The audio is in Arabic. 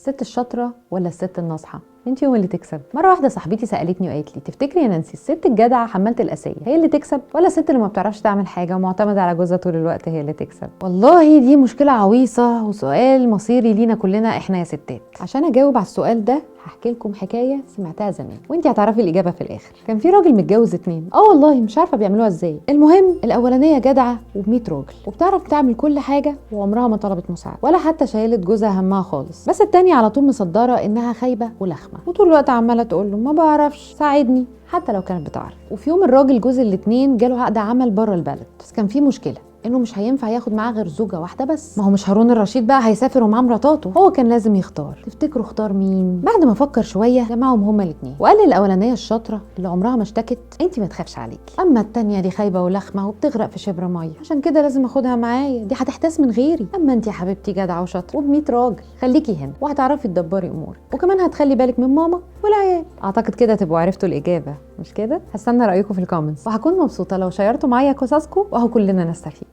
الست الشاطره ولا الست الناصحه؟ انت يوم اللي تكسب. مره واحده صاحبتي سالتني وقالت لي تفتكري يا نانسي الست الجدعه حماله الاسيه هي اللي تكسب ولا الست اللي ما بتعرفش تعمل حاجه ومعتمده على جوزها طول الوقت هي اللي تكسب؟ والله دي مشكله عويصه وسؤال مصيري لينا كلنا احنا يا ستات. عشان اجاوب على السؤال ده هحكي لكم حكايه سمعتها زمان وانت هتعرفي الاجابه في الاخر. كان في راجل متجوز 2. والله مش عارفه بيعملوها ازاي. المهم الاولانيه جدعه و100 راجل وبتعرف تعمل كل حاجه وعمرها ما طلبت مساعده ولا حتى شايلت جوزها همها خالص. بس التانية على طول مصدره انها خايبه ولخمه وطول الوقت عماله تقول له ما بعرفش ساعدني حتى لو كانت بتعرف. وفي يوم الراجل جوز الاتنين جاله عقد عمل بره البلد بس كان في مشكله انه مش هينفع ياخد معاه غير زوجه واحده بس. ما هو مش هارون الرشيد بقى هيسافر ومعاه مراتاته، هو كان لازم يختار. تفتكروا اختار مين؟ بعد ما فكر شويه جمعهم هما الاثنين وقال للاولانيه الشاطره اللي عمرها ما اشتكت انت ما تخافش عليكي، اما الثانيه دي خايبه ولخمه وبتغرق في شبر ميه عشان كده لازم اخدها معايا، دي هتحتاس من غيري. اما انت يا حبيبتي جدعه وشاطره وب100 راجل خليكي هنا وهتعرفي تدبري امورك وكمان هتخلي بالك من ماما والعيال. اعتقد كده تبقوا عرفتوا الاجابه مش كده؟ هستنى رايكم في الكومنتس وهكون مبسوطه لو شيرتوا معايا قصصكم وهو كلنا نستفيد.